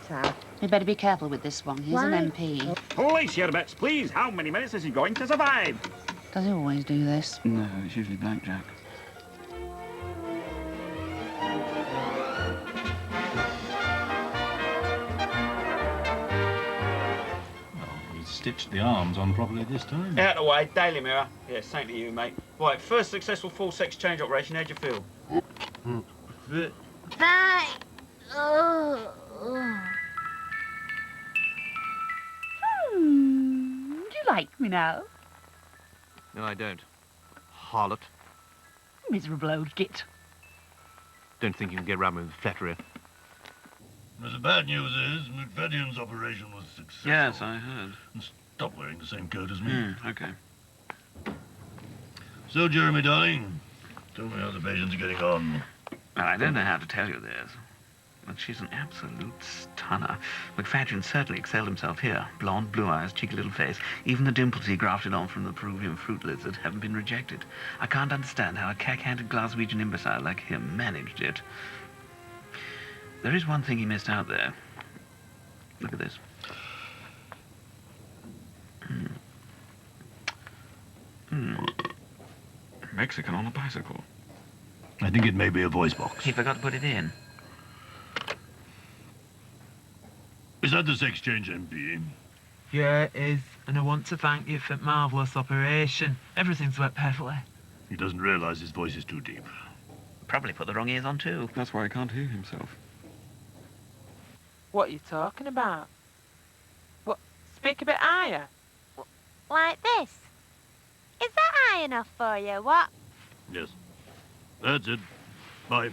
Sir. You'd better be careful with this one. He's an MP. Place your bets, please. How many minutes is he going to survive? Does he always do this? No, it's usually blackjack. Stitched the arms on properly this time. Out of the way, Daily Mirror. Yeah, same to you, mate. Right, first successful full sex change operation. How'd you feel? Bye. Do you like me now? No, I don't. Harlot. Miserable old git. Don't think you can get around with flattery. The bad news is Ferdinand's operation was successful. Yes, I heard. And stop wearing the same coat as me. Okay. So, Jeremy, darling, tell me how the patient's getting on. Well, I don't know how to tell you this, but she's an absolute stunner. McFadden certainly excelled himself here. Blonde, blue eyes, cheeky little face. Even the dimples he grafted on from the Peruvian fruit lizard haven't been rejected. I can't understand how a cack-handed Glaswegian imbecile like him managed it. There is one thing he missed out there. Look at this. Mexican on a bicycle. I think it may be a voice box. He forgot to put it in. Is that the sex change MP? Yeah, it is. And I want to thank you for marvellous operation. Everything's worked perfectly. He doesn't realise his voice is too deep. Probably put the wrong ears on too. That's why he can't hear himself. What are you talking about? What? Speak a bit higher. Like this. Is that high enough for you? What? Yes. That's it. Bye.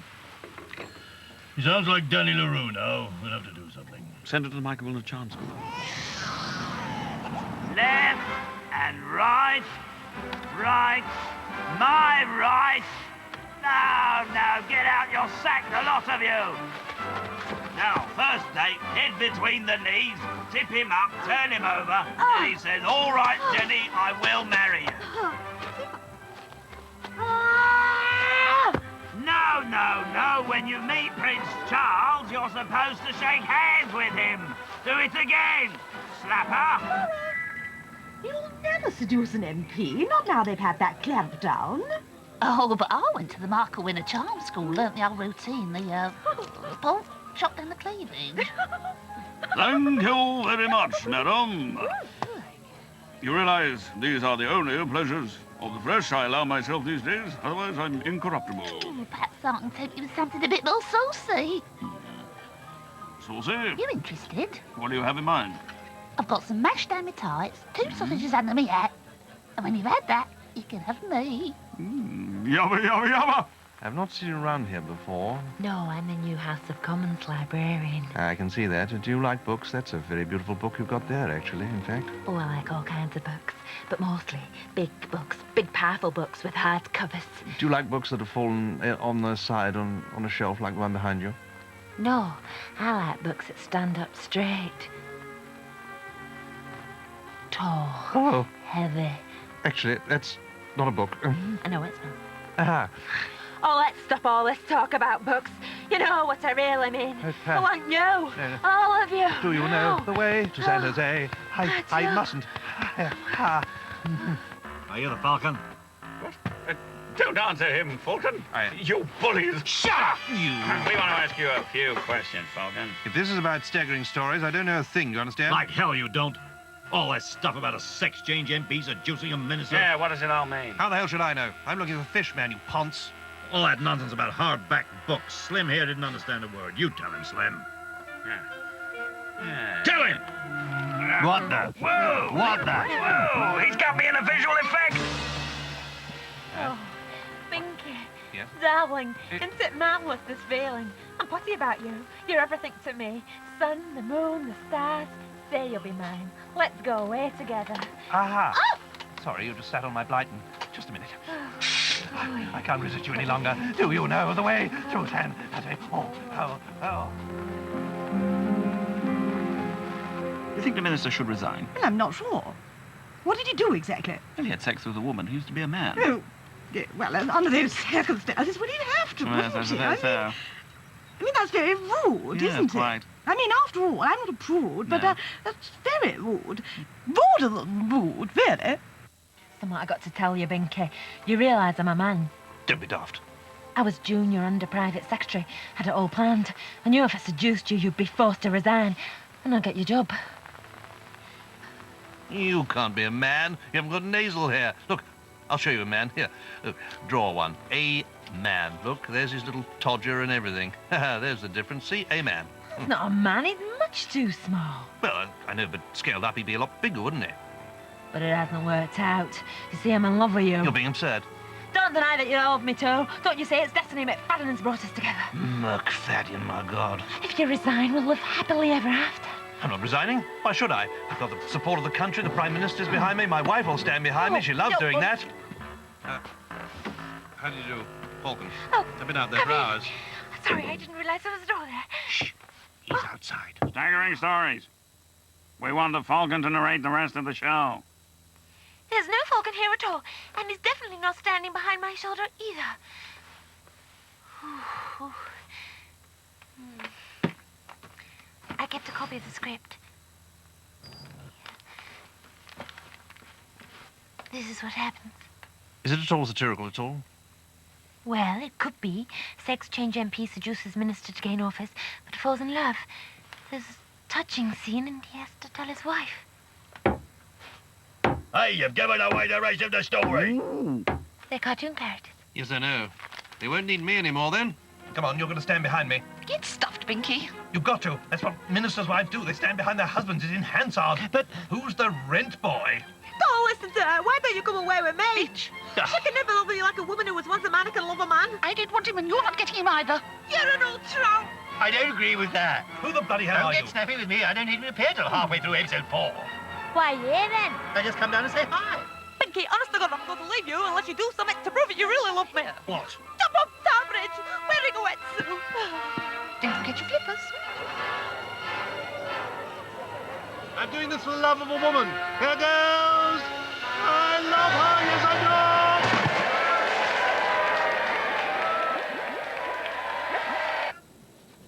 He sounds like Danny LaRue now. We'll have to do something. Send it to the Michael Wilner Chance School. Left and right, right, my right. No, get out, you'll sack the lot of you. Now, first date, head between the knees, tip him up, turn him over, and he says, all right, Jenny, I will marry you. No, when you meet Prince Charles, you're supposed to shake hands with him. Do it again, slapper. You'll never seduce an MP, not now they've had that clamp down. Oh, but I went to the Michael Winner Charm School, learnt the old routine, the bolt, chop down the cleavage. Thank you very much, madam. You realise these are the only pleasures of the flesh I allow myself these days, otherwise I'm incorruptible. Ooh, perhaps I can tempt you with something a bit more saucy. Saucy? You interested? What do you have in mind? I've got some mashed tights, 2 sausages under me hat. And when you've had that, you can have me. Yabba, yabba, yabba. I've not seen you around here before. No, I'm the new House of Commons librarian. I can see that. Do you like books? That's a very beautiful book you've got there, actually, in fact. Oh, I like all kinds of books, but mostly big books, big powerful books with hard covers. Do you like books that have fallen on their side on a shelf like the one behind you? No, I like books that stand up straight. Tall. Oh. Heavy. Actually, that's not a book. I know it's not. Aha. Oh, let's stop all this talk about books. You know what I really mean. I want you. All of you. Do you know the way to San Jose? I mustn't. Are you the Falcon? Don't answer him, Falcon. You bullies. Shut up, you. We want to ask you a few questions, Falcon. If this is about staggering stories, I don't know a thing, you understand? Like hell you don't. All that stuff about a sex change MP seducing a minister. Yeah, what does it all mean? How the hell should I know? I'm looking for fish, man, you ponce. All that nonsense about hardback books. Slim here didn't understand a word. You tell him, Slim. Yeah. Tell him! What the? Whoa! What the? Whoa! He's got me in a visual effect. Oh, Pinky. Yes? Darling, isn't it marvellous, this feeling? I'm putty about you. You're everything to me. Sun, the moon, the stars. Say you'll be mine. Let's go away together. Aha. Oh! Sorry, you just sat on my blighton. Just a minute. I can't resist you any longer. Do you know the way to San Jose? Oh. You think the minister should resign? Well, I'm not sure. What did he do exactly? Well, he had sex with a woman who used to be a man. Oh, yeah, well, under those circumstances, well, he'd have to, Yes, wouldn't he? that's I mean, that's very rude, Yeah, isn't quite. it? I mean, after all, I'm not a prude, but No. that's very rude. Ruder than rude, really. Something I got to tell you, Binky. You realise I'm a man. Don't be daft. I was junior under private secretary, had it all planned. I knew if I seduced you, you'd be forced to resign, and I'd get your job. You can't be a man. You haven't got nasal hair. Look, I'll show you a man. Here, look, draw one. A man. Look, there's his little todger and everything. There's the difference. See, a man. He's not a man, he's much too small. Well, I know, but scaled up, he'd be a lot bigger, wouldn't he? But it hasn't worked out. You see, I'm in love with you. You're being absurd. Don't deny that you love me too. Don't you say it's destiny McFadden's brought us together. McFadden, my God. If you resign, we'll live happily ever after. I'm not resigning. Why should I? I've got the support of the country. The Prime Minister's behind me. My wife will stand behind me. She loves doing that. How do you do, Falcon? Oh, I've been out there for hours. Sorry, I didn't realise there was a door there. Shh. He's outside. Staggering stories. We want the Falcon to narrate the rest of the show. There's no Falcon here at all, and he's definitely not standing behind my shoulder either. I kept a copy of the script. This is what happens. Is it at all satirical at all? Well, it could be. Sex change MP seduces minister to gain office, but falls in love. There's a touching scene, and he has to tell his wife. Hey, you've given away the rest of the story. They're cartoon characters. Yes, I know. They won't need me anymore then. Come on, you're going to stand behind me. Get stuffed, Binky. You've got to. That's what ministers' wives do. They stand behind their husbands. It's in Hansard. But who's the rent boy? Don't listen to her. Why don't you come away with me? Bitch. I can never love you like a woman who was once a man can love a man. I didn't want him, and you're not getting him either. You're an old trump. I don't agree with that. Who the bloody hell Don't are you? get snappy with me. I don't even appear till halfway through episode 4. Why, yeah, then. I just come down and say hi. Binky, honest to God, I'm not going to leave you unless you do something to prove that you really love me. What? Jump off Tower Bridge, wearing a wetsuit. Don't forget your flippers. I'm doing this for the love of a woman. Here goes. I love her, yes I do.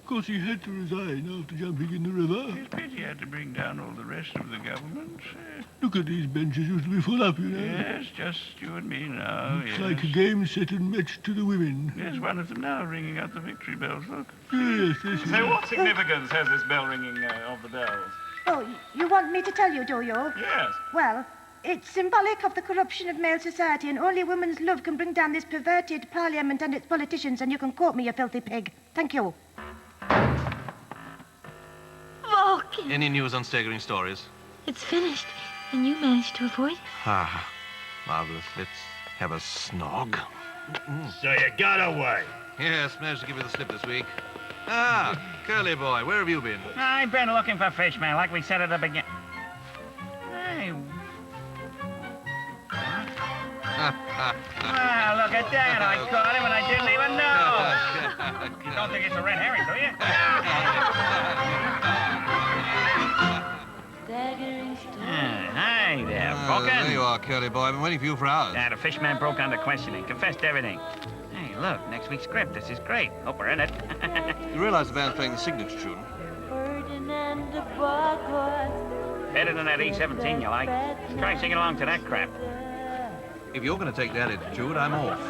Of course, he had to resign after jumping in the river. It's pity you had to bring down all the rest of the government. Look at these benches, used to be full up, you know. Yes, just you and me now. It's Yes. like a game set and matched to the women. Yes, one of them now ringing out the victory bells. Look. Yes, this is... So what significance has this bell ringing of the bells? Oh, you want me to tell you, do you? Yes. Well, it's symbolic of the corruption of male society, and only woman's love can bring down this perverted parliament and its politicians, and you can quote me, you filthy pig. Thank you. Falcon, Any news on Staggering Stories? it's finished, and you managed to avoid it. Ah, marvellous. Let's have a snog. So you got away. Yes, managed to give you the slip this week. Ah, Curly boy, where have you been? I've been looking for fish, man, like we said at the beginning. Hey. Ah, look at that. I caught him and I didn't even know. You don't think it's a red herring, do you? Hi there, Falcon. There you are, Curly boy. I've been waiting for you for hours. Yeah, the fishman broke under questioning, confessed everything. Hey, look, next week's script. This is great. Hope we're in it. You realize the band's playing the signature tune? Ferdinand de Bargos. Better than that E17 you like. Try singing along to that crap. If you're going to take that attitude, I'm off.